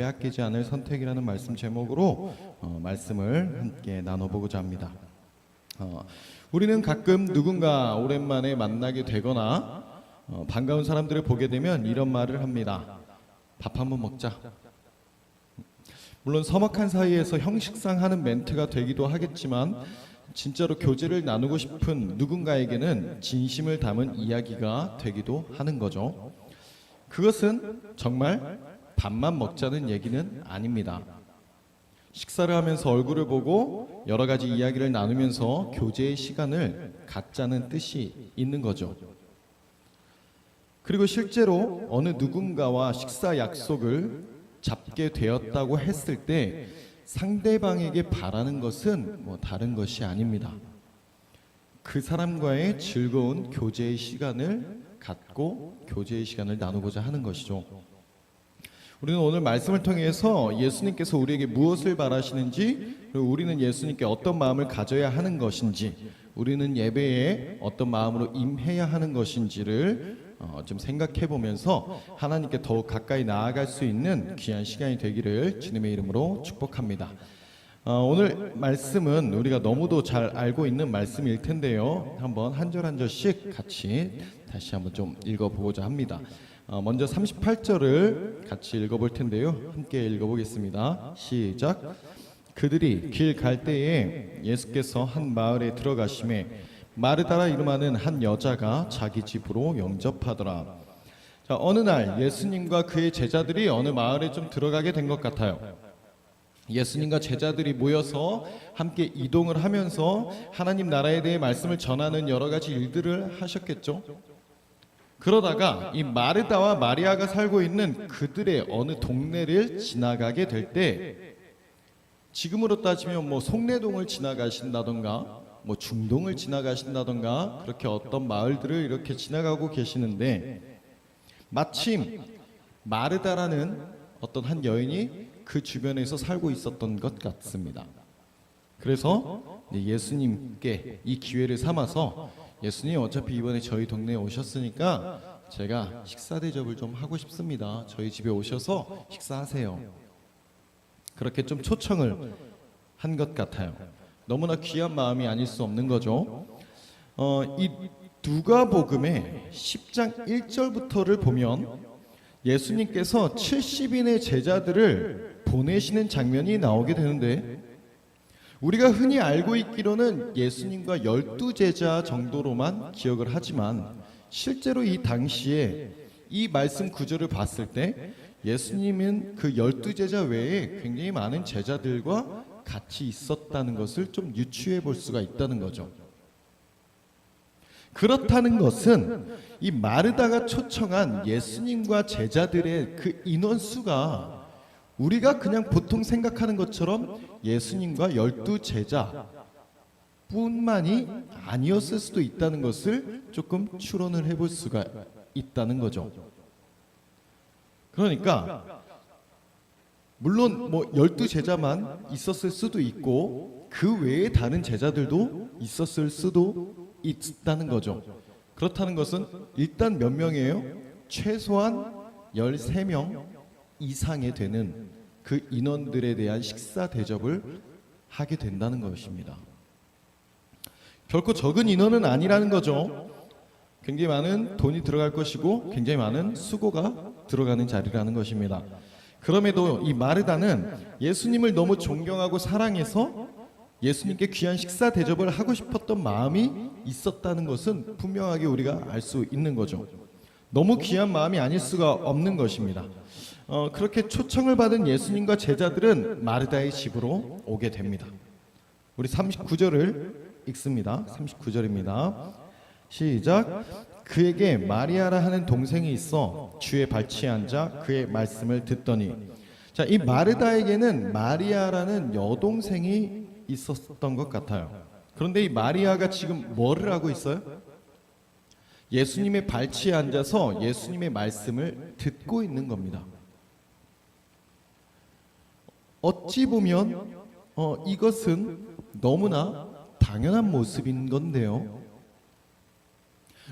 빼앗기지 않을 선택이라는 말씀 제목으로 말씀을 함께 나눠보고자 합니다. 우리는 가끔 누군가 오랜만에 만나게 되거나 반가운 사람들을 보게 되면 이런 말을 합니다. 밥 한번 먹자. 물론 서먹한 사이에서 형식상 하는 멘트가 되기도 하겠지만 진짜로 교제를 나누고 싶은 누군가에게는 진심을 담은 이야기가 되기도 하는 거죠. 그것은 정말 밥만 먹자는 얘기는 아닙니다. 식사를 하면서 얼굴을 보고 여러 가지 이야기를 나누면서 교제의 시간을 갖자는 뜻이 있는 거죠. 그리고 실제로 어느 누군가와 식사 약속을 잡게 되었다고 했을 때 상대방에게 바라는 것은 다른 것이 아닙니다. 그 사람과의 즐거운 교제의 시간을 갖고 교제의 시간을 나누고자 하는 것이죠. 우리는 오늘 말씀을 통해서 예수님께서 우리에게 무엇을 바라시는지, 그리고 우리는 예수님께 어떤 마음을 가져야 하는 것인지, 우리는 예배에 어떤 마음으로 임해야 하는 것인지를 좀 생각해 보면서 하나님께 더욱 가까이 나아갈 수 있는 귀한 시간이 되기를 주님의 이름으로 축복합니다. 오늘 말씀은 우리가 너무도 잘 알고 있는 말씀일 텐데요. 한번 한 절 한 절씩 같이 다시 한번 좀 읽어보고자 합니다. 먼저 38절을 같이 읽어볼 텐데요. 함께 읽어보겠습니다. 시작. 그들이 길 갈 때에 예수께서 한 마을에 들어가심에 마르다라 이름하는 한 여자가 자기 집으로 영접하더라. 자, 어느 날 예수님과 그의 제자들이 어느 마을에 좀 들어가게 된 것 같아요. 예수님과 제자들이 모여서 함께 이동을 하면서 하나님 나라에 대해 말씀을 전하는 여러 가지 일들을 하셨겠죠. 그러다가 이 마르다와 마리아가 살고 있는 그들의 어느 동네를 지나가게 될 때, 지금으로 따지면 송내동을 지나가신다던가 중동을 지나가신다던가 그렇게 어떤 마을들을 이렇게 지나가고 계시는데, 마침 마르다라는 어떤 한 여인이 그 주변에서 살고 있었던 것 같습니다. 그래서 예수님께 이 기회를 삼아서 예수님, 어차피 이번에 저희 동네에 오셨으니까 제가 식사 대접을 좀 하고 싶습니다. 저희 집에 오셔서 식사하세요. 그렇게 좀 초청을 한 것 같아요. 너무나 귀한 마음이 아닐 수 없는 거죠. 이 누가복음의 10장 1절부터를 보면 예수님께서 70인의 제자들을 보내시는 장면이 나오게 되는데, 우리가 흔히 알고 있기로는 예수님과 12제자 정도로만 기억을 하지만 실제로 이 당시에 이 말씀 구절을 봤을 때 예수님은 그 12제자 외에 굉장히 많은 제자들과 같이 있었다는 것을 좀 유추해 볼 수가 있다는 거죠. 그렇다는 것은 이 마르다가 초청한 예수님과 제자들의 그 인원수가 우리가 그냥 보통 생각하는 것처럼 예수님과 12제자 뿐만이 아니었을 수도 있다는 것을 조금 추론을 해볼 수가 있다는 거죠. 그러니까 물론 12제자만 있었을 수도 있고 그 외에 다른 제자들도 있었을 수도 있다는 거죠. 그렇다는 것은 일단 몇 명이에요? 최소한 13명 이상이 되는 그 인원들에 대한 식사 대접을 하게 된다는 것입니다. 결코 적은 인원은 아니라는 거죠. 굉장히 많은 돈이 들어갈 것이고 굉장히 많은 수고가 들어가는 자리라는 것입니다. 그럼에도 이 마르다는 예수님을 너무 존경하고 사랑해서 예수님께 귀한 식사 대접을 하고 싶었던 마음이 있었다는 것은 분명하게 우리가 알 수 있는 거죠. 너무 귀한 마음이 아닐 수가 없는 것입니다. 그렇게 초청을 받은 예수님과 제자들은 마르다의 집으로 오게 됩니다. 우리 39절을 읽습니다. 39절입니다. 시작. 그에게 마리아라 하는 동생이 있어 주의 발치에 앉아 그의 말씀을 듣더니, 자, 이 마르다에게는 마리아라는 여동생이 있었던 것 같아요. 그런데 이 마리아가 지금 뭐를 하고 있어요? 예수님의 발치에 앉아서 예수님의 말씀을 듣고 있는 겁니다. 어찌 보면 이것은 너무나 당연한 모습인 건데요.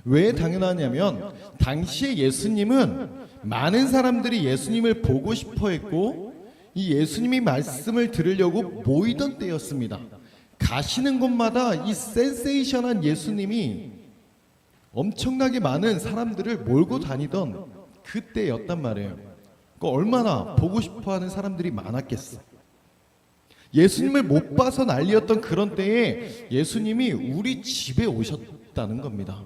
왜 당연하냐면 당시에 예수님은 많은 사람들이 예수님을 보고 싶어 했고 이 예수님이 말씀을 들으려고 모이던 때였습니다. 가시는 곳마다 이 센세이션한 예수님이 엄청나게 많은 사람들을 몰고 다니던 그때였단 말이에요. 얼마나 보고 싶어하는 사람들이 많았겠어. 예수님을 못 봐서 난리였던 그런 때에 예수님이 우리 집에 오셨다는 겁니다.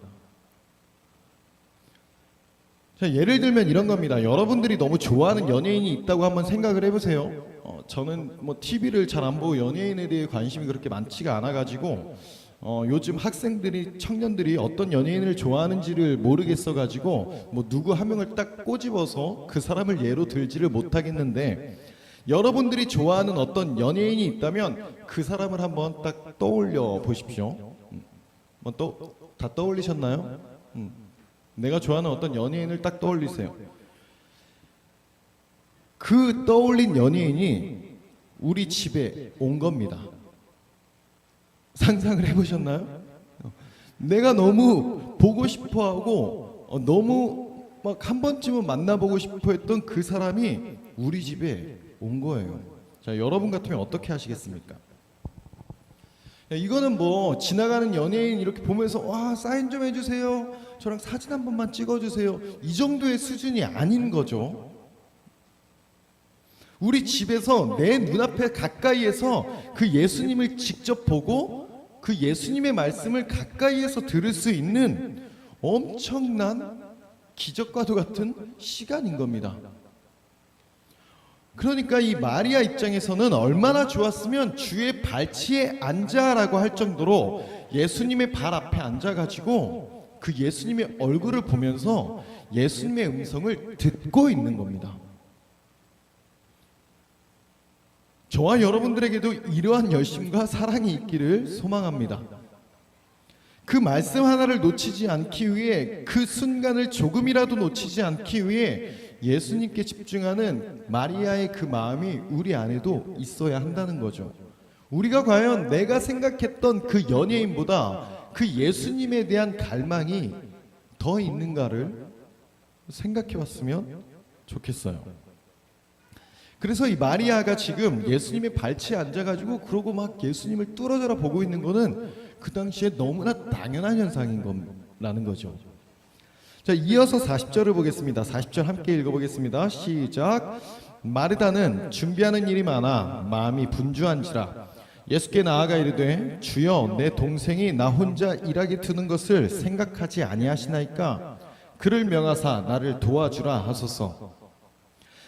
자, 예를 들면 이런 겁니다. 여러분들이 너무 좋아하는 연예인이 있다고 한번 생각을 해보세요. 저는 뭐 TV를 잘 안 보고 연예인에 대해 관심이 그렇게 많지가 않아가지고 요즘 학생들이 청년들이 어떤 연예인을 좋아하는지를 모르겠어가지고 뭐 누구 한 명을 딱 꼬집어서 그 사람을 예로 들지를 못하겠는데, 여러분들이 좋아하는 어떤 연예인이 있다면 그 사람을 한번 딱 떠올려 보십시오. 다 떠올리셨나요? 내가 좋아하는 어떤 연예인을 딱 떠올리세요. 그 떠올린 연예인이 우리 집에 온 겁니다. 상상을 해보셨나요? 내가 너무 보고 싶어하고 너무 막 한 번쯤은 만나보고 싶어했던 그 사람이 우리 집에 온 거예요. 자, 여러분 같으면 어떻게 하시겠습니까? 이거는 뭐 지나가는 연예인 이렇게 보면서 와, 사인 좀 해주세요, 저랑 사진 한 번만 찍어주세요, 이 정도의 수준이 아닌 거죠. 우리 집에서 내 눈앞에 가까이에서 그 예수님을 직접 보고 그 예수님의 말씀을 가까이에서 들을 수 있는 엄청난 기적과도 같은 시간인 겁니다. 그러니까 이 마리아 입장에서는 얼마나 좋았으면 주의 발치에 앉아라고 할 정도로 예수님의 발 앞에 앉아가지고 그 예수님의 얼굴을 보면서 예수님의 음성을 듣고 있는 겁니다. 저와 여러분들에게도 이러한 열심과 사랑이 있기를 소망합니다. 그 말씀 하나를 놓치지 않기 위해, 그 순간을 조금이라도 놓치지 않기 위해 예수님께 집중하는 마리아의 그 마음이 우리 안에도 있어야 한다는 거죠. 우리가 과연 내가 생각했던 그 연예인보다 그 예수님에 대한 갈망이 더 있는가를 생각해 봤으면 좋겠어요. 그래서 이 마리아가 지금 예수님의 발치에 앉아가지고 그러고 막 예수님을 뚫어져라 보고 있는 거는 그 당시에 너무나 당연한 현상인 거라는 거죠. 자, 이어서 40절을 보겠습니다. 40절 함께 읽어보겠습니다. 시작. 마르다는 준비하는 일이 많아 마음이 분주한지라 예수께 나아가 이르되 주여, 내 동생이 나 혼자 일하게 두는 것을 생각하지 아니하시나이까 그를 명하사 나를 도와주라 하소서.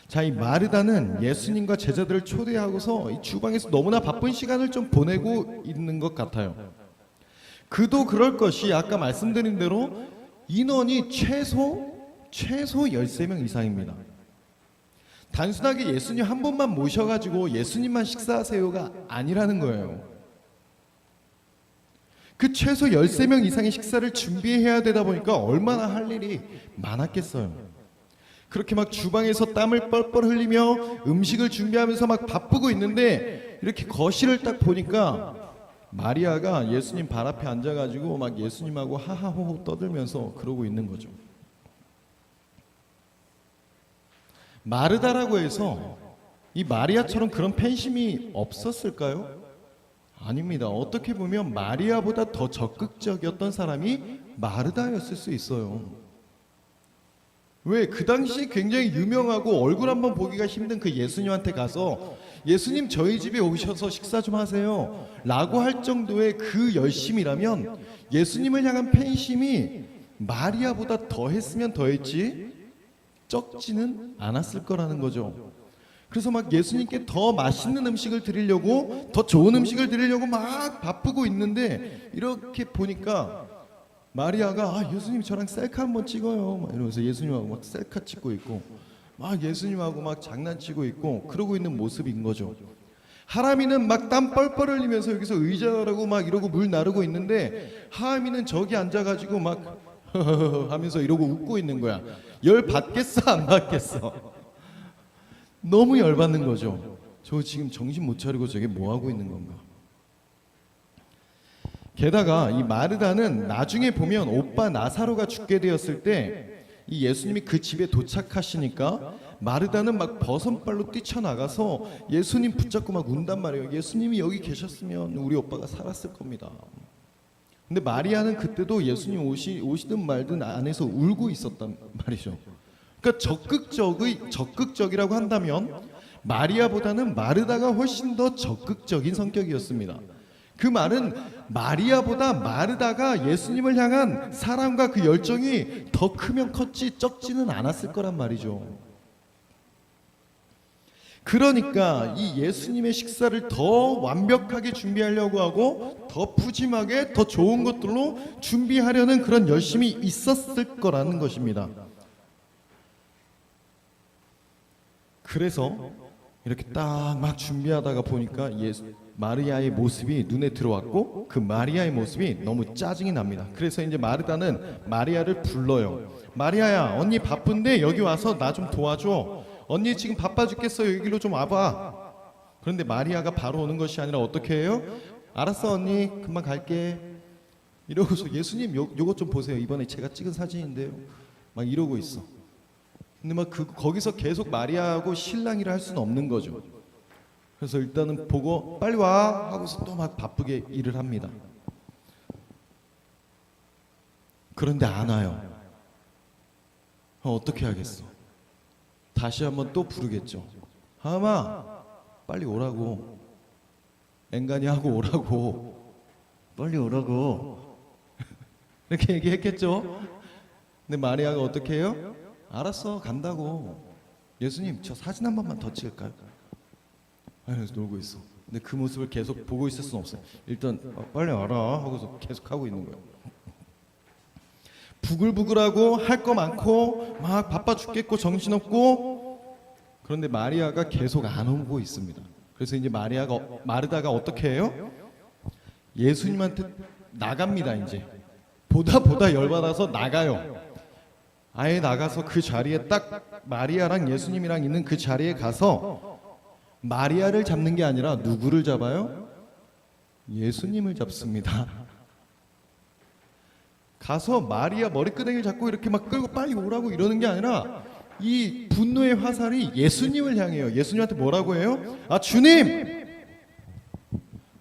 자, 이 마르다는 예수님과 제자들을 초대하고서 이 주방에서 너무나 바쁜 시간을 좀 보내고 있는 것 같아요. 그도 그럴 것이, 아까 말씀드린 대로 인원이 최소 13명 이상입니다. 단순하게 예수님 한 분만 모셔가지고 예수님만 식사하세요가 아니라는 거예요. 그 최소 13명 이상의 식사를 준비해야 되다 보니까 얼마나 할 일이 많았겠어요. 그렇게 막 주방에서 땀을 뻘뻘 흘리며 음식을 준비하면서 막 바쁘고 있는데, 이렇게 거실을 딱 보니까 마리아가 예수님 발 앞에 앉아가지고 막 예수님하고 하하호호 떠들면서 그러고 있는 거죠. 마르다라고 해서 이 마리아처럼 그런 팬심이 없었을까요? 아닙니다. 어떻게 보면 마리아보다 더 적극적이었던 사람이 마르다였을 수 있어요. 왜? 그 당시 굉장히 유명하고 얼굴 한번 보기가 힘든 그 예수님한테 가서 예수님, 저희 집에 오셔서 식사 좀 하세요 라고 할 정도의 그 열심이라면 예수님을 향한 팬심이 마리아보다 더 했으면 더 했지 적지는 않았을 거라는 거죠. 그래서 막 예수님께 더 맛있는 음식을 드리려고, 더 좋은 음식을 드리려고 막 바쁘고 있는데, 이렇게 보니까 마리아가 예수님 저랑 셀카 한번 찍어요 막 이러면서 예수님하고 막 셀카 찍고 있고, 막 예수님하고 막 장난치고 있고 그러고 있는 모습인 거죠. 하람이는 막 땀 뻘뻘 흘리면서 여기서 의자라고 막 이러고 물 나르고 있는데, 하람이는 저기 앉아가지고 막 하면서 이러고 웃고 있는 거야. 열 받겠어 안 받겠어? 너무 열받는 거죠. 저 지금 정신 못 차리고 저게 뭐 하고 있는 건가? 게다가 이 마르다는 나중에 보면 오빠 나사로가 죽게 되었을 때 이 예수님이 그 집에 도착하시니까 마르다는 막 버선발로 뛰쳐나가서 예수님 붙잡고 막 운단 말이에요. 예수님이 여기 계셨으면 우리 오빠가 살았을 겁니다. 근데 마리아는 그때도 예수님 오시든 말든 안에서 울고 있었단 말이죠. 그러니까 적극적이라고 한다면 마리아보다는 마르다가 훨씬 더 적극적인 성격이었습니다. 그 말은 마리아보다 마르다가 예수님을 향한 사랑과 그 열정이 더 크면 컸지 적지는 않았을 거란 말이죠. 그러니까 이 예수님의 식사를 더 완벽하게 준비하려고 하고 더 푸짐하게 더 좋은 것들로 준비하려는 그런 열심이 있었을 거라는 것입니다. 그래서 이렇게 딱 막 준비하다가 보니까 마리아의 모습이 눈에 들어왔고 그 마리아의 모습이 너무 짜증이 납니다. 그래서 이제 마르다는 마리아를 불러요. 마리아야, 언니 바쁜데 여기 와서 나 좀 도와줘. 언니 지금 바빠 죽겠어. 여기로 좀 와봐. 그런데 마리아가 바로 오는 것이 아니라 어떻게 해요? 알았어 언니, 금방 갈게. 이러고서 예수님 요것 좀 보세요. 이번에 제가 찍은 사진인데요. 막 이러고 있어. 근데 막 거기서 계속 마리아하고 실랑이를 할 수는 없는 거죠. 그래서 일단은 보고 빨리 와 하고서 또 막 바쁘게 일을 합니다. 그런데 안 와요. 어떻게 하겠어? 다시 한번 또 부르겠죠. 하마 빨리 오라고. 앵간히 하고 오라고. 빨리 오라고. 이렇게 얘기했겠죠. 근데 마리아가 어떻게 해요? 알았어 간다고. 예수님 저 사진 한 번만 더 찍을까요? 그래서 놀고 있어. 근데 그 모습을 계속 보고 있을 수는 없어요. 일단 빨리 와라 하고서 계속 하고 있는 거예요. 부글부글하고 할 거 많고 막 바빠 죽겠고 정신없고. 그런데 마리아가 계속 안 오고 있습니다. 그래서 이제 마르다가 어떻게 해요? 예수님한테 나갑니다. 이제 보다 열받아서 나가요. 아예 나가서 그 자리에 딱 마리아랑 예수님이랑 있는 그 자리에 가서 마리아를 잡는 게 아니라 누구를 잡아요? 예수님을 잡습니다. 가서 마리아 머리끄댕이를 잡고 이렇게 막 끌고 빨리 오라고 이러는 게 아니라 이 분노의 화살이 예수님을 향해요. 예수님한테 뭐라고 해요? 아 주님!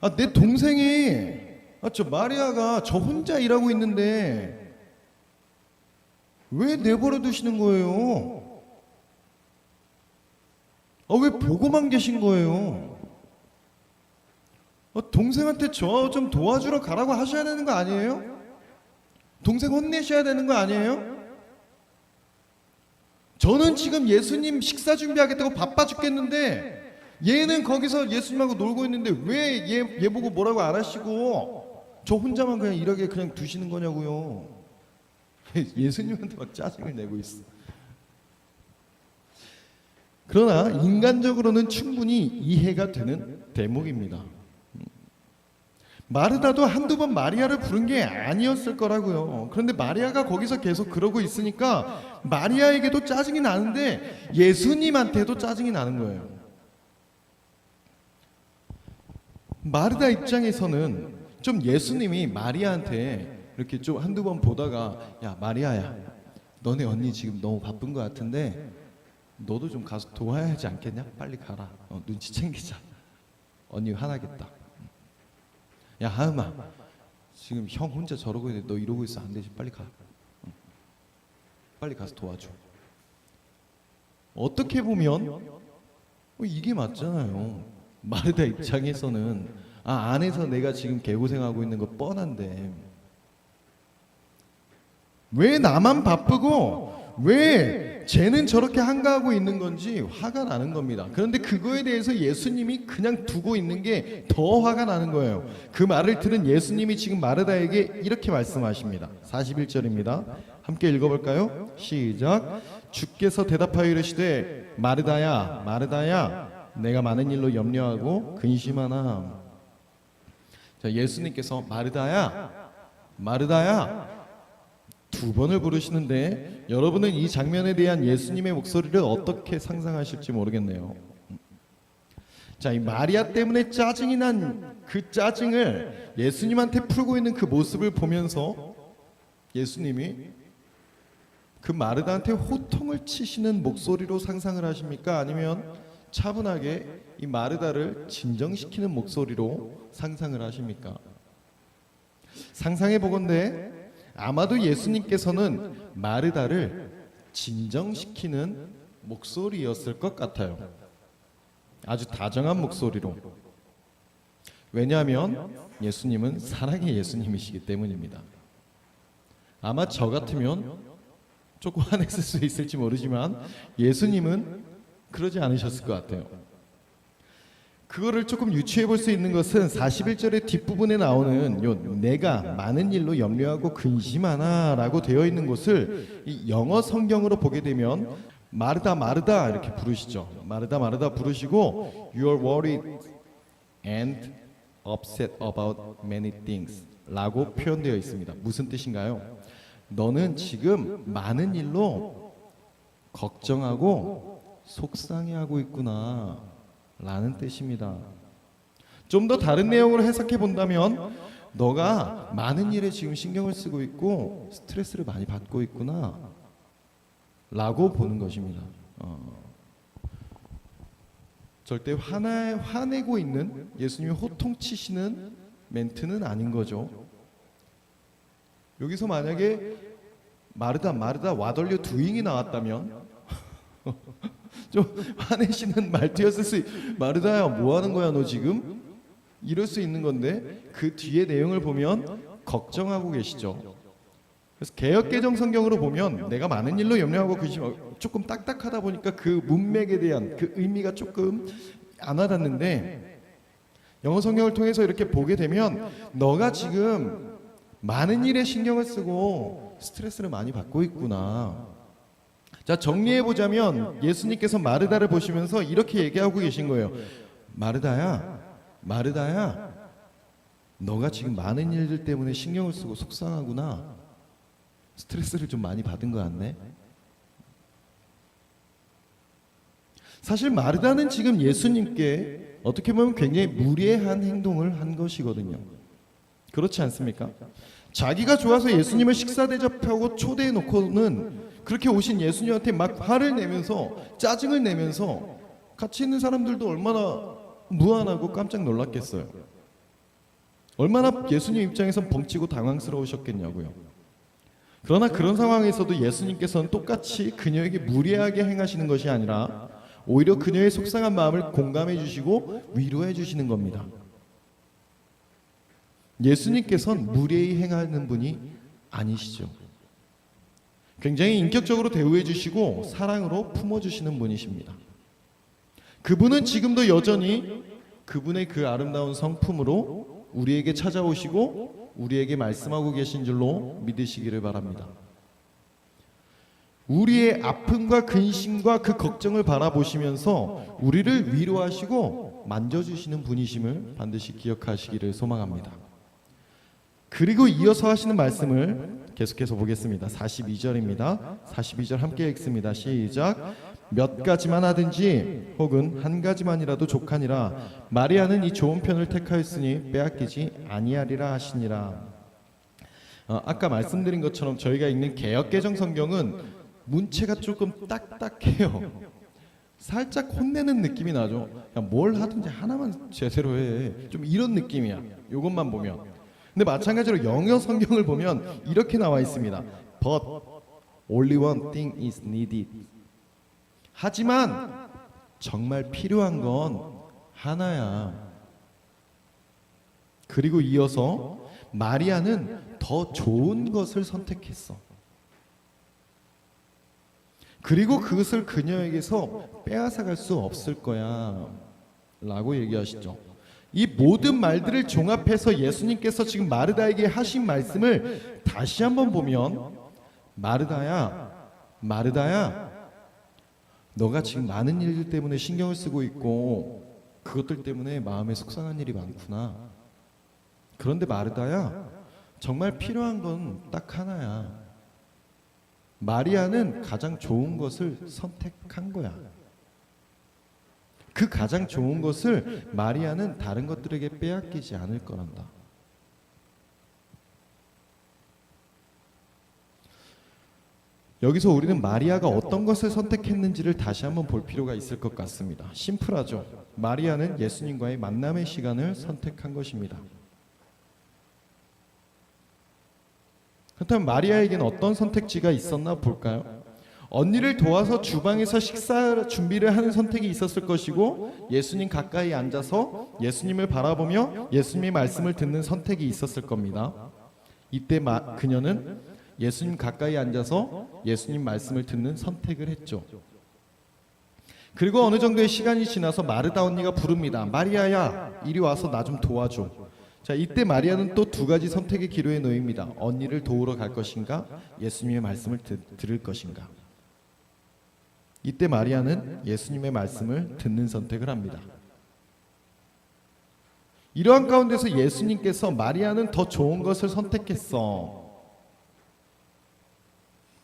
아 내 동생이 저 마리아가 저 혼자 일하고 있는데 왜 내버려 두시는 거예요? 왜 보고만 계신 거예요? 동생한테 저 좀 도와주러 가라고 하셔야 되는 거 아니에요? 동생 혼내셔야 되는 거 아니에요? 저는 지금 예수님 식사 준비하겠다고 바빠 죽겠는데 얘는 거기서 예수님하고 놀고 있는데 왜 얘 보고 뭐라고 안 하시고 저 혼자만 그냥 이렇게 그냥 두시는 거냐고요. 예수님한테 막 짜증을 내고 있어. 그러나 인간적으로는 충분히 이해가 되는 대목입니다. 마르다도 한두 번 마리아를 부른 게 아니었을 거라고요. 그런데 마리아가 거기서 계속 그러고 있으니까 마리아에게도 짜증이 나는데 예수님한테도 짜증이 나는 거예요. 마르다 입장에서는 좀 예수님이 마리아한테 이렇게 좀 한두 번 보다가 야 마리아야 너네 언니 지금 너무 바쁜 것 같은데 너도 좀 가서 도와야 하지 않겠냐? 빨리 가라. 눈치 챙기자. 언니 화나겠다. 야 하음아 지금 형 혼자 저러고 있는데 너 이러고 있어 안 되지. 빨리 가. 빨리 가서 도와줘. 어떻게 보면 이게 맞잖아요. 마르다 입장에서는 안에서 내가 지금 개고생하고 있는 거 뻔한데 왜 나만 바쁘고 왜 쟤는 저렇게 한가하고 있는 건지 화가 나는 겁니다. 그런데 그거에 대해서 예수님이 그냥 두고 있는 게 더 화가 나는 거예요. 그 말을 들은 예수님이 지금 마르다에게 이렇게 말씀하십니다. 41절입니다. 함께 읽어볼까요? 시작. 주께서 대답하여 이르시되 마르다야 마르다야 내가 많은 일로 염려하고 근심하나. 자, 예수님께서 마르다야 마르다야 두 번을 부르시는데 여러분은 이 장면에 대한 예수님의 목소리를 어떻게 상상하실지 모르겠네요. 자, 이 마리아 때문에 짜증이 난 그 짜증을 예수님한테 풀고 있는 그 모습을 보면서 예수님이 그 마르다한테 호통을 치시는 목소리로 상상을 하십니까? 아니면 차분하게 이 마르다를 진정시키는 목소리로 상상을 하십니까? 상상해 보건대 아마도 예수님께서는 마르다를 진정시키는 목소리였을 것 같아요. 아주 다정한 목소리로. 왜냐하면 예수님은 사랑의 예수님이시기 때문입니다. 아마 저 같으면 조금 화냈을 수 있을지 모르지만 예수님은 그러지 않으셨을 것 같아요. 그거를 조금 유추해 볼 수 있는 것은 41절의 뒷부분에 나오는 요 내가 많은 일로 염려하고 근심하나 라고 되어 있는 곳을 이 영어 성경으로 보게 되면 마르다 마르다 이렇게 부르시죠. 마르다 마르다 부르시고 You are worried and upset about many things 라고 표현되어 있습니다. 무슨 뜻인가요? 너는 지금 많은 일로 걱정하고 속상해하고 있구나 라는 뜻입니다. 좀 더 다른 내용으로 해석해 본다면 너가 많은 일에 지금 신경을 쓰고 있고 스트레스를 많이 받고 있구나 라고 보는 것입니다. 절대 화내고 있는 예수님이 호통치시는 멘트는 아닌 거죠. 여기서 만약에 마르다 마르다 와덜려 두잉이 나왔다면 좀 화내시는 말투였을 수 마르다야 뭐 하는 거야 너 지금? 이럴 수 있는 건데 그 뒤에 내용을 보면 걱정하고 계시죠. 그래서 개역개정 성경으로 보면 내가 많은 일로 염려하고 근심하고 조금 딱딱하다 보니까 그 문맥에 대한 그 의미가 조금 안 와닿는데 영어 성경을 통해서 이렇게 보게 되면 너가 지금 많은 일에 신경을 쓰고 스트레스를 많이 받고 있구나. 자, 정리해 보자면 예수님께서 마르다를 보시면서 이렇게 얘기하고 계신 거예요. 마르다야, 마르다야, 너가 지금 많은 일들 때문에 신경을 쓰고 속상하구나. 스트레스를 좀 많이 받은 것 같네. 사실 마르다는 지금 예수님께 어떻게 보면 굉장히 무례한 행동을 한 것이거든요. 그렇지 않습니까? 자기가 좋아서 예수님을 식사 대접하고 초대해 놓고는 그렇게 오신 예수님한테 막 화를 내면서 짜증을 내면서 같이 있는 사람들도 얼마나 무안하고 깜짝 놀랐겠어요. 얼마나 예수님 입장에선 벙치고 당황스러우셨겠냐고요. 그러나 그런 상황에서도 예수님께서는 똑같이 그녀에게 무례하게 행하시는 것이 아니라 오히려 그녀의 속상한 마음을 공감해 주시고 위로해 주시는 겁니다. 예수님께서는 무례히 행하는 분이 아니시죠. 굉장히 인격적으로 대우해 주시고 사랑으로 품어 주시는 분이십니다. 그분은 지금도 여전히 그분의 그 아름다운 성품으로 우리에게 찾아오시고 우리에게 말씀하고 계신 줄로 믿으시기를 바랍니다. 우리의 아픔과 근심과 그 걱정을 바라보시면서 우리를 위로하시고 만져주시는 분이심을 반드시 기억하시기를 소망합니다. 그리고 이어서 하시는 말씀을 계속해서 보겠습니다. 42절입니다. 42절 함께 읽습니다. 시작. 몇 가지만 하든지 혹은 한 가지만이라도 족하니라. 마리아는 이 좋은 편을 택하였으니 빼앗기지 아니하리라 하시니라. 아까 말씀드린 것처럼 저희가 읽는 개역개정 성경은 문체가 조금 딱딱해요. 살짝 혼내는 느낌이 나죠. 뭘 하든지 하나만 제대로 해. 좀 이런 느낌이야. 이것만 보면. 근데 마찬가지로 영어 성경을 보면 이렇게 나와 있습니다. But only one thing is needed. 하지만 정말 필요한 건 하나야. 그리고 이어서 마리아는 더 좋은 것을 선택했어. 그리고 그것을 그녀에게서 빼앗아갈 수 없을 거야 라고 얘기하시죠. 이 모든 말들을 종합해서 예수님께서 지금 마르다에게 하신 말씀을 다시 한번 보면 마르다야, 마르다야, 너가 지금 많은 일들 때문에 신경을 쓰고 있고 그것들 때문에 마음에 속상한 일이 많구나. 그런데 마르다야, 정말 필요한 건 딱 하나야. 마리아는 가장 좋은 것을 선택한 거야. 그 가장 좋은 것을 마리아는 다른 것들에게 빼앗기지 않을 거란다. 여기서 우리는 마리아가 어떤 것을 선택했는지를 다시 한번 볼 필요가 있을 것 같습니다. 심플하죠. 마리아는 예수님과의 만남의 시간을 선택한 것입니다. 그렇다면 마리아에게는 어떤 선택지가 있었나 볼까요? 언니를 도와서 주방에서 식사 준비를 하는 선택이 있었을 것이고, 예수님 가까이 앉아서 예수님을 바라보며 예수님의 말씀을 듣는 선택이 있었을 겁니다. 이때 그녀는 예수님 가까이 앉아서 예수님 말씀을 듣는 선택을 했죠. 그리고 어느 정도의 시간이 지나서 마르다 언니가 부릅니다. 마리아야, 이리 와서 나 좀 도와줘. 자, 이때 마리아는 또 두 가지 선택의 기로에 놓입니다. 언니를 도우러 갈 것인가, 예수님의 말씀을 들을 것인가. 이때 마리아는 예수님의 말씀을 듣는 선택을 합니다. 이러한 가운데서 예수님께서 마리아는 더 좋은 것을 선택했어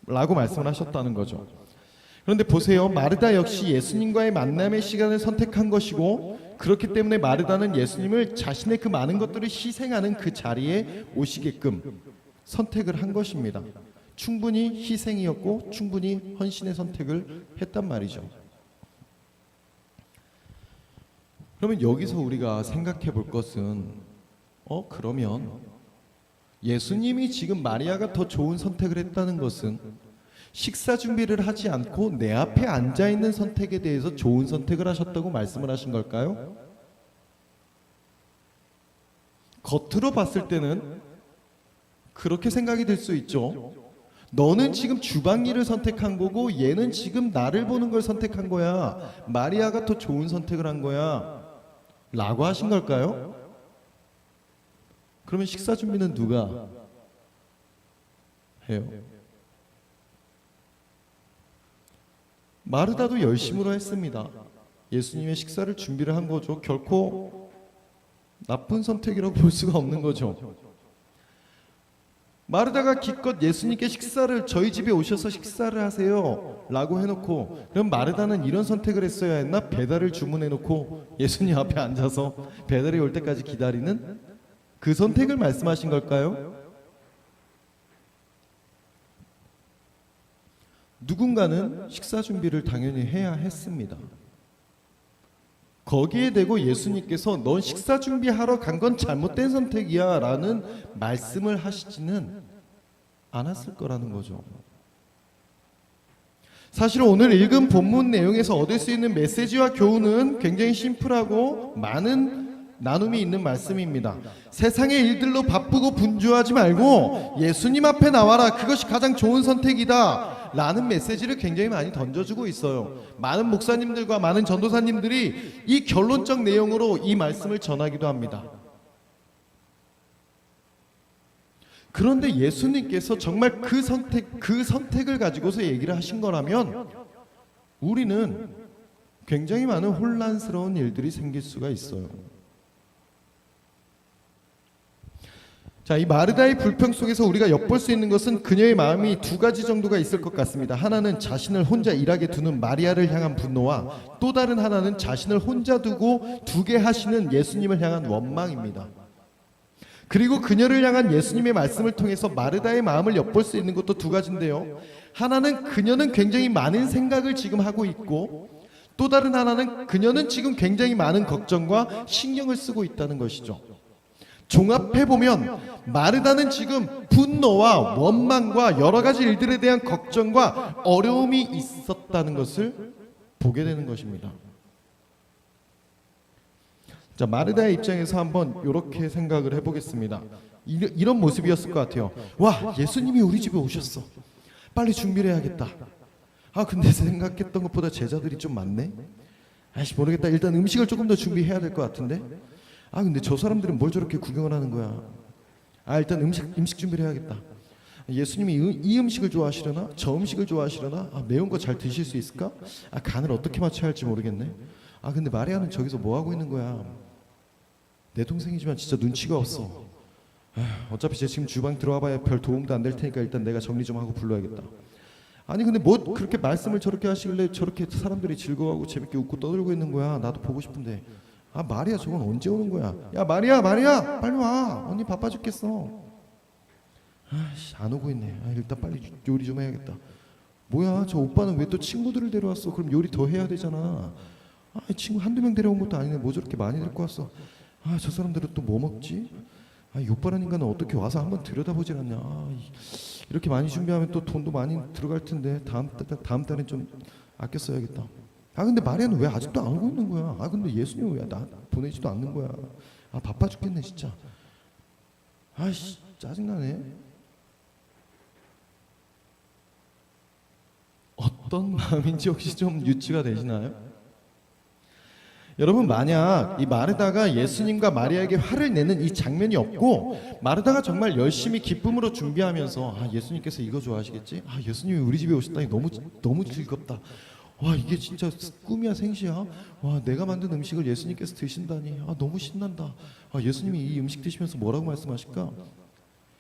라고 말씀을 하셨다는 거죠. 그런데 보세요. 마르다 역시 예수님과의 만남의 시간을 선택한 것이고, 그렇기 때문에 마르다는 예수님을 자신의 그 많은 것들을 희생하는 그 자리에 오시게끔 선택을 한 것입니다. 충분히 희생이었고 충분히 헌신의 선택을 했단 말이죠. 그러면 여기서 우리가 생각해 볼 것은 그러면 예수님이 지금 마리아가 더 좋은 선택을 했다는 것은 식사 준비를 하지 않고 내 앞에 앉아 있는 선택에 대해서 좋은 선택을 하셨다고 말씀을 하신 걸까요? 겉으로 봤을 때는 그렇게 생각이 들 수 있죠. 너는 지금 주방 일을 선택한 거고 얘는 지금 나를 보는 걸 선택한 거야. 마리아가 더 좋은 선택을 한 거야 라고 하신 걸까요? 그러면 식사 준비는 누가 해요? 마르다도 열심으로 했습니다. 예수님의 식사를 준비를 한 거죠. 결코 나쁜 선택이라고 볼 수가 없는 거죠. 마르다가 기껏 예수님께 식사를, 저희 집에 오셔서 식사를 하세요 라고 해놓고, 그럼 마르다는 이런 선택을 했어야 했나? 배달을 주문해놓고 예수님 앞에 앉아서 배달이 올 때까지 기다리는 그 선택을 말씀하신 걸까요? 누군가는 식사 준비를 당연히 해야 했습니다. 거기에 대고 예수님께서 넌 식사 준비하러 간 건 잘못된 선택이야 라는 말씀을 하시지는 않았을 거라는 거죠. 사실 오늘 읽은 본문 내용에서 얻을 수 있는 메시지와 교훈은 굉장히 심플하고 많은 나눔이 있는 말씀입니다. 세상의 일들로 바쁘고 분주하지 말고 예수님 앞에 나와라. 그것이 가장 좋은 선택이다 라는 메시지를 굉장히 많이 던져주고 있어요. 많은 목사님들과 많은 전도사님들이 이 결론적 내용으로 이 말씀을 전하기도 합니다. 그런데 예수님께서 정말 그 선택을 가지고서 얘기를 하신 거라면 우리는 굉장히 많은 혼란스러운 일들이 생길 수가 있어요. 자, 이 마르다의 불평 속에서 우리가 엿볼 수 있는 것은 그녀의 마음이 두 가지 정도가 있을 것 같습니다. 하나는 자신을 혼자 일하게 두는 마리아를 향한 분노와 또 다른 하나는 자신을 혼자 두게 하시는 예수님을 향한 원망입니다. 그리고 그녀를 향한 예수님의 말씀을 통해서 마르다의 마음을 엿볼 수 있는 것도 두 가지인데요. 하나는 그녀는 굉장히 많은 생각을 지금 하고 있고, 또 다른 하나는 그녀는 지금 굉장히 많은 걱정과 신경을 쓰고 있다는 것이죠. 종합해보면 마르다는 지금 분노와 원망과 여러 가지 일들에 대한 걱정과 어려움이 있었다는 것을 보게 되는 것입니다. 자, 마르다의 입장에서 한번 이렇게 생각을 해보겠습니다. 이런 모습이었을 것 같아요. 와, 예수님이 우리 집에 오셨어. 빨리 준비를 해야겠다. 아, 근데 생각했던 것보다 제자들이 좀 많네. 아이씨, 모르겠다. 일단 음식을 조금 더 준비해야 될 것 같은데. 아, 근데 저 사람들은 뭘 저렇게 구경을 하는 거야. 아, 일단 음식 준비를 해야겠다. 예수님이 이 음식을 좋아하시려나? 저 음식을 좋아하시려나? 아, 매운 거 잘 드실 수 있을까? 아, 간을 어떻게 맞춰야 할지 모르겠네. 아, 근데 마리아는 저기서 뭐 하고 있는 거야? 내 동생이지만 진짜 눈치가 없어. 아, 어차피 쟤 지금 주방 들어와봐야 별 도움도 안 될 테니까 일단 내가 정리 좀 하고 불러야겠다. 아니, 근데 뭐 그렇게 말씀을 저렇게 하시길래 저렇게 사람들이 즐거워하고 재밌게 웃고 떠들고 있는 거야. 나도 보고 싶은데. 아, 마리아 저건 언제 오는 거야? 야, 마리아 빨리 와. 언니 바빠 죽겠어. 아씨, 안 오고 있네. 아, 일단 빨리 요리 좀 해야겠다. 뭐야 저 오빠는 왜 또 친구들을 데려왔어? 그럼 요리 더 해야 되잖아. 친구 한두 명 데려온 것도 아니네. 뭐 저렇게 많이 데리고 왔어. 저 사람들은 또 뭐 먹지? 이 오빠라는 인간은 어떻게 와서 한번 들여다보질 않냐. 이렇게 많이 준비하면 또 돈도 많이 들어갈 텐데 다음 달엔 좀 아껴 써야겠다. 근데 마리아는 왜 아직도 안 오고 있는 거야? 근데 예수님은 왜 나 보내지도 않는 거야? 바빠 죽겠네 진짜. 짜증나네. 어떤 마음인지 혹시 좀 유추가 되시나요? 여러분, 만약 이 마르다가 예수님과 마리아에게 화를 내는 이 장면이 없고 마르다가 정말 열심히 기쁨으로 준비하면서 예수님께서 이거 좋아하시겠지? 예수님이 우리 집에 오셨다니 너무 즐겁다. 이게 진짜 꿈이야 생시야. 내가 만든 음식을 예수님께서 드신다니 너무 신난다. 예수님이 이 음식 드시면서 뭐라고 말씀하실까?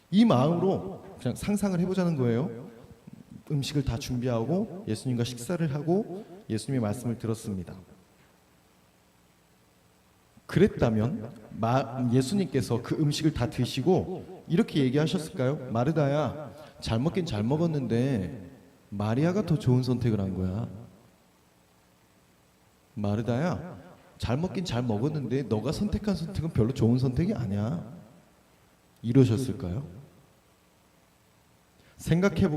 이 마음으로 그냥 상상을 해보자는 거예요. 음식을 다 준비하고 예수님과 식사를 하고 예수님의 말씀을 들었습니다. 그랬다면 예수님께서 그 음식을 다 드시고 이렇게 얘기하셨을까요? 마르다야, 잘 먹긴 잘 먹었는데 마리아가 더 좋은 선택을 한 거야. 마르다야, 잘 먹긴 잘 먹었는데 너가 선택한 선택은 별로 좋은 선택이 아니야. 이러셨을까요? 생각해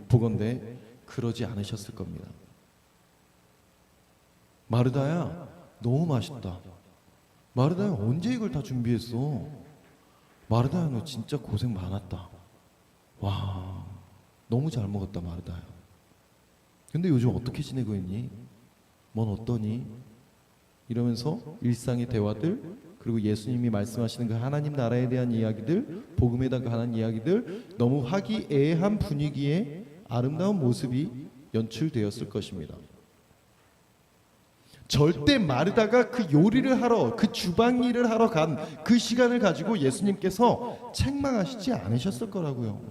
보건대 그러지 않으셨을 겁니다. 마르다야, 너무 맛있다. 마르다야, 언제 이걸 다 준비했어? 마르다야, 너 진짜 고생 많았다. 와, 너무 잘 먹었다 마르다야. 근데 요즘 어떻게 지내고 있니? 넌 어떠니? 이러면서 일상의 대화들, 그리고 예수님이 말씀하시는 그 하나님 나라에 대한 이야기들, 복음에 대한 그 하나님 이야기들, 너무 화기애애한 분위기의 아름다운 모습이 연출되었을 것입니다. 절대 마르다가 그 요리를 하러, 그 주방 일을 하러 간 그 시간을 가지고 예수님께서 책망하시지 않으셨을 거라고요.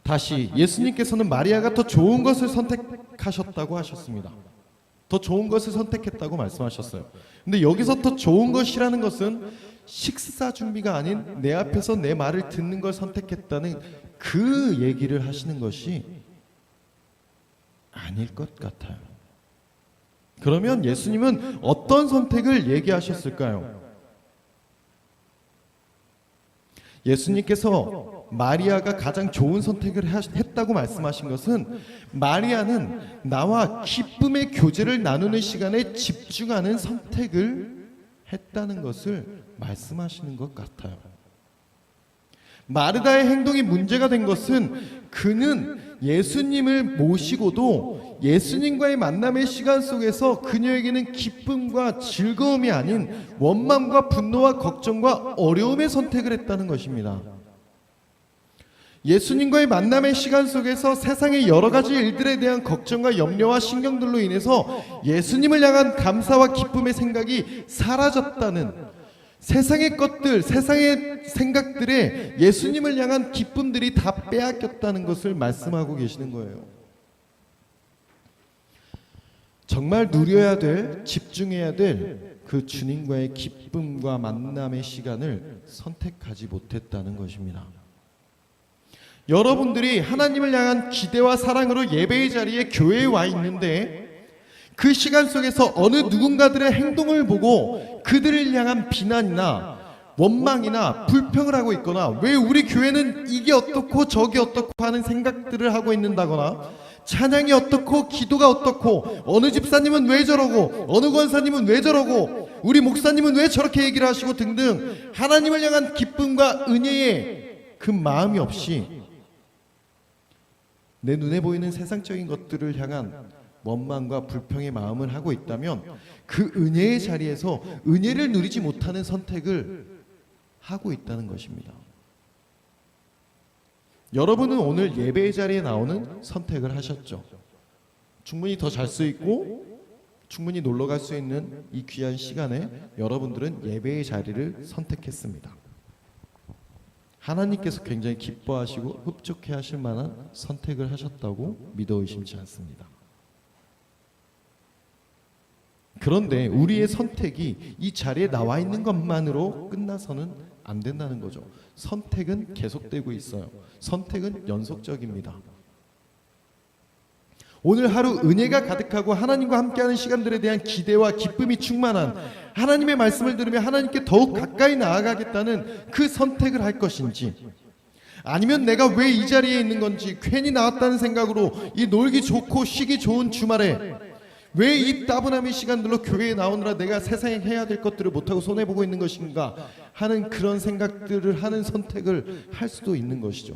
다시 예수님께서는 마리아가 더 좋은 것을 선택하셨다고 하셨습니다. 더 좋은 것을 선택했다고 말씀하셨어요. 근데 여기서 더 좋은 것이라는 것은 식사 준비가 아닌 내 앞에서 내 말을 듣는 걸 선택했다는 그 얘기를 하시는 것이 아닐 것 같아요. 그러면 예수님은 어떤 선택을 얘기하셨을까요? 예수님께서 마리아가 가장 좋은 선택을 했다고 말씀하신 것은 마리아는 나와 기쁨의 교제를 나누는 시간에 집중하는 선택을 했다는 것을 말씀하시는 것 같아요. 마르다의 행동이 문제가 된 것은 그는 예수님을 모시고도 예수님과의 만남의 시간 속에서 그녀에게는 기쁨과 즐거움이 아닌 원망과 분노와 걱정과 어려움의 선택을 했다는 것입니다. 예수님과의 만남의 시간 속에서 세상의 여러 가지 일들에 대한 걱정과 염려와 신경들로 인해서 예수님을 향한 감사와 기쁨의 생각이 사라졌다는, 세상의 것들, 세상의 생각들에 예수님을 향한 기쁨들이 다 빼앗겼다는 것을 말씀하고 계시는 거예요. 정말 누려야 될, 집중해야 될 그 주님과의 기쁨과 만남의 시간을 선택하지 못했다는 것입니다. 여러분들이 하나님을 향한 기대와 사랑으로 예배의 자리에 교회에 와 있는데 그 시간 속에서 어느 누군가들의 행동을 보고 그들을 향한 비난이나 원망이나 불평을 하고 있거나 왜 우리 교회는 이게 어떻고 저게 어떻고 하는 생각들을 하고 있는다거나 찬양이 어떻고 기도가 어떻고 어느 집사님은 왜 저러고 어느 권사님은 왜 저러고 우리 목사님은 왜 저렇게 얘기를 하시고 등등 하나님을 향한 기쁨과 은혜의 그 마음이 없이 내 눈에 보이는 세상적인 것들을 향한 원망과 불평의 마음을 하고 있다면 그 은혜의 자리에서 은혜를 누리지 못하는 선택을 하고 있다는 것입니다. 여러분은 오늘 예배의 자리에 나오는 선택을 하셨죠. 충분히 더 잘 수 있고 충분히 놀러 갈 수 있는 이 귀한 시간에 여러분들은 예배의 자리를 선택했습니다. 하나님께서 굉장히 기뻐하시고 흡족해 하실 만한 선택을 하셨다고 믿어 의심치 않습니다. 그런데 우리의 선택이 이 자리에 나와 있는 것만으로 끝나서는 안 된다는 거죠. 선택은 계속되고 있어요. 선택은 연속적입니다. 오늘 하루 은혜가 가득하고 하나님과 함께하는 시간들에 대한 기대와 기쁨이 충만한 하나님의 말씀을 들으며 하나님께 더욱 가까이 나아가겠다는 그 선택을 할 것인지, 아니면 내가 왜 이 자리에 있는 건지 괜히 나왔다는 생각으로 이 놀기 좋고 쉬기 좋은 주말에 왜 이 따분함의 시간들로 교회에 나오느라 내가 세상에 해야 될 것들을 못하고 손해보고 있는 것인가 하는 그런 생각들을 하는 선택을 할 수도 있는 것이죠.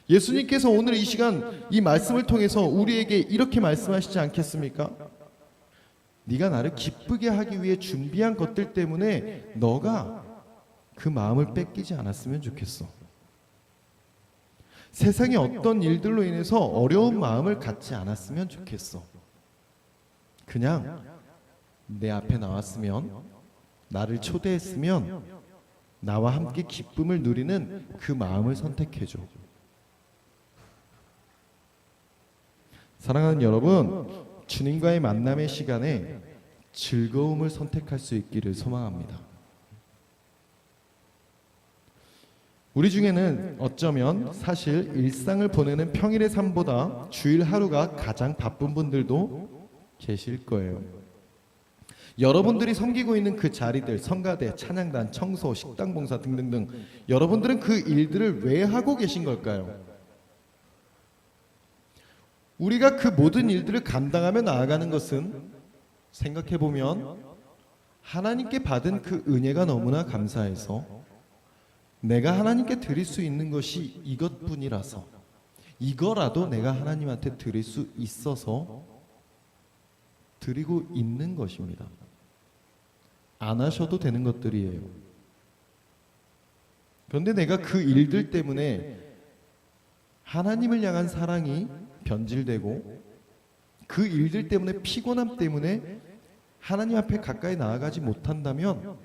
예수님께서 오늘 이 시간 이 말씀을 통해서 우리에게 이렇게 말씀하시지 않겠습니까? 네가 나를 기쁘게 하기 위해 준비한 것들 때문에 너가 그 마음을 뺏기지 않았으면 좋겠어. 세상의 어떤 일들로 인해서 어려운 마음을 갖지 않았으면 좋겠어. 그냥 내 앞에 나왔으면, 나를 초대했으면 나와 함께 기쁨을 누리는 그 마음을 선택해줘. 사랑하는 여러분, 주님과의 만남의 시간에 즐거움을 선택할 수 있기를 소망합니다. 우리 중에는 어쩌면 사실 일상을 보내는 평일의 삶보다 주일 하루가 가장 바쁜 분들도 계실 거예요. 여러분들이 섬기고 있는 그 자리들, 성가대, 찬양단, 청소, 식당 봉사 등등등, 여러분들은 그 일들을 왜 하고 계신 걸까요? 우리가 그 모든 일들을 감당하며 나아가는 것은 생각해보면 하나님께 받은 그 은혜가 너무나 감사해서 내가 하나님께 드릴 수 있는 것이 이것뿐이라서, 이거라도 내가 하나님한테 드릴 수 있어서 드리고 있는 것입니다. 안 하셔도 되는 것들이에요. 그런데 내가 그 일들 때문에 하나님을 향한 사랑이 변질되고 그 일들 때문에, 피곤함 때문에 하나님 앞에 가까이 나아가지 못한다면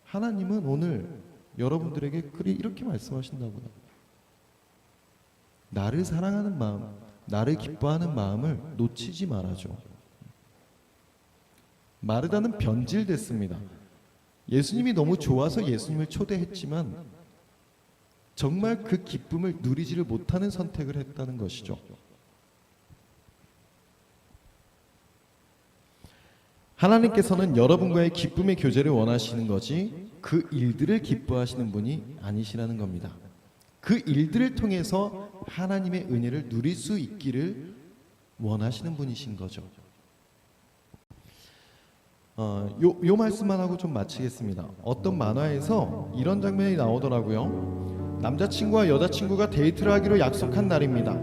하나님은 오늘 여러분들에게 이렇게 말씀하신다고요. 나를 사랑하는 마음, 나를 기뻐하는 마음을 놓치지 말아줘. 마르다는 변질됐습니다. 예수님이 너무 좋아서 예수님을 초대했지만 정말 그 기쁨을 누리지를 못하는 선택을 했다는 것이죠. 하나님께서는 여러분과의 기쁨의 교제를 원하시는 거지 그 일들을 기뻐하시는 분이 아니시라는 겁니다. 그 일들을 통해서 하나님의 은혜를 누릴 수 있기를 원하시는 분이신 거죠. 요 말씀만 하고 좀 마치겠습니다. 어떤 만화에서 이런 장면이 나오더라고요. 남자친구와 여자친구가 데이트를 하기로 약속한 날입니다.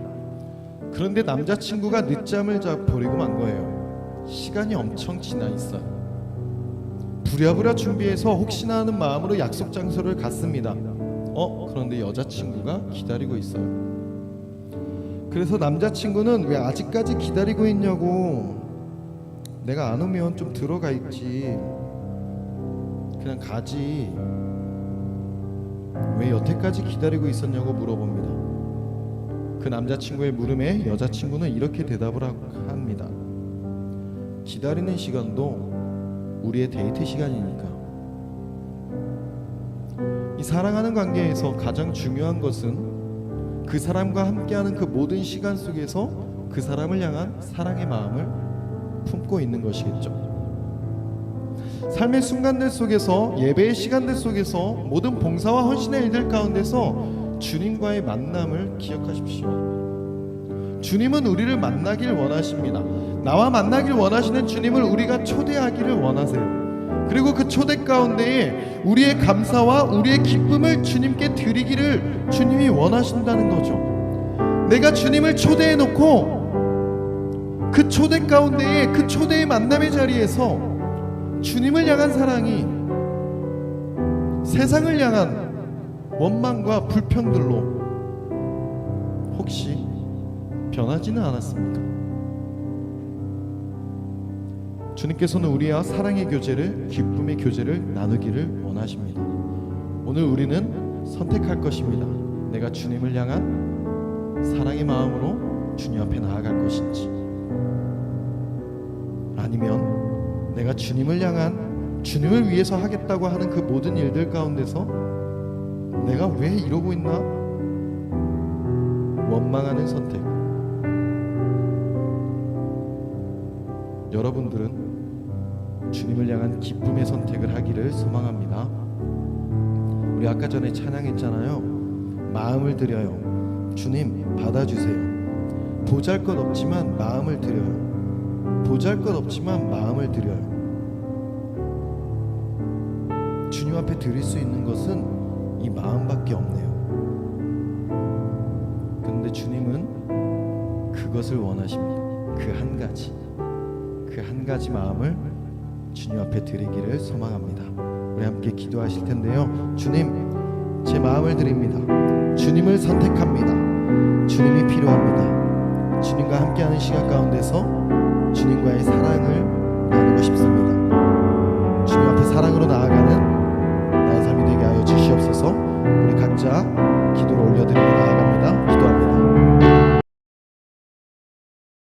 그런데 남자친구가 늦잠을 버리고 만 거예요. 시간이 엄청 지나 있어요. 부랴부랴 준비해서 혹시나 하는 마음으로 약속 장소를 갔습니다. 그런데 여자친구가 기다리고 있어요. 그래서 남자친구는 왜 아직까지 기다리고 있냐고, 내가 안 오면 좀 들어가 있지, 그냥 가지, 왜 여태까지 기다리고 있었냐고 물어봅니다. 그 남자친구의 물음에 여자친구는 이렇게 대답을 합니다. 기다리는 시간도 우리의 데이트 시간이니까. 이 사랑하는 관계에서 가장 중요한 것은 그 사람과 함께하는 그 모든 시간 속에서 그 사람을 향한 사랑의 마음을 품고 있는 것이겠죠. 삶의 순간들 속에서, 예배의 시간들 속에서, 모든 봉사와 헌신의 일들 가운데서 주님과의 만남을 기억하십시오. 주님은 우리를 만나길 원하십니다. 나와 만나길 원하시는 주님을 우리가 초대하기를 원하세요. 그리고 그 초대 가운데에 우리의 감사와 우리의 기쁨을 주님께 드리기를 주님이 원하신다는 거죠. 내가 주님을 초대해 놓고 그 초대 가운데에, 그 초대의 만남의 자리에서 주님을 향한 사랑이 세상을 향한 원망과 불평들로 혹시 변하지는 않았습니까? 주님께서는 우리와 사랑의 교제를, 기쁨의 교제를 나누기를 원하십니다. 오늘 우리는 선택할 것입니다. 내가 주님을 향한 사랑의 마음으로 주님 앞에 나아갈 것인지. 아니면 내가 주님을 향한, 주님을 위해서 하겠다고 하는 그 모든 일들 가운데서 내가 왜 이러고 있나 원망하는 선택. 여러분들은 주님을 향한 기쁨의 선택을 하기를 소망합니다. 우리 아까 전에 찬양했잖아요. 마음을 드려요. 주님 받아주세요. 보잘것없지만 마음을 드려요. 보잘것없지만 마음을 드려요. 주님 앞에 드릴 수 있는 것은 이 마음밖에 없네요. 그런데 주님은 그것을 원하십니다. 그 한 가지 마음을 주님 앞에 드리기를 소망합니다. 우리 함께 기도하실 텐데요. 주님, 제 마음을 드립니다. 주님을 선택합니다. 주님이 필요합니다. 주님과 함께하는 시간 가운데서 주님과의 사랑을 나누고 싶습니다. 주님 앞에 사랑으로 나아가는 나의 삶이 되게 하여 주시옵소서. 우리 각자 기도를 올려드리며 나아갑니다. 기도합니다.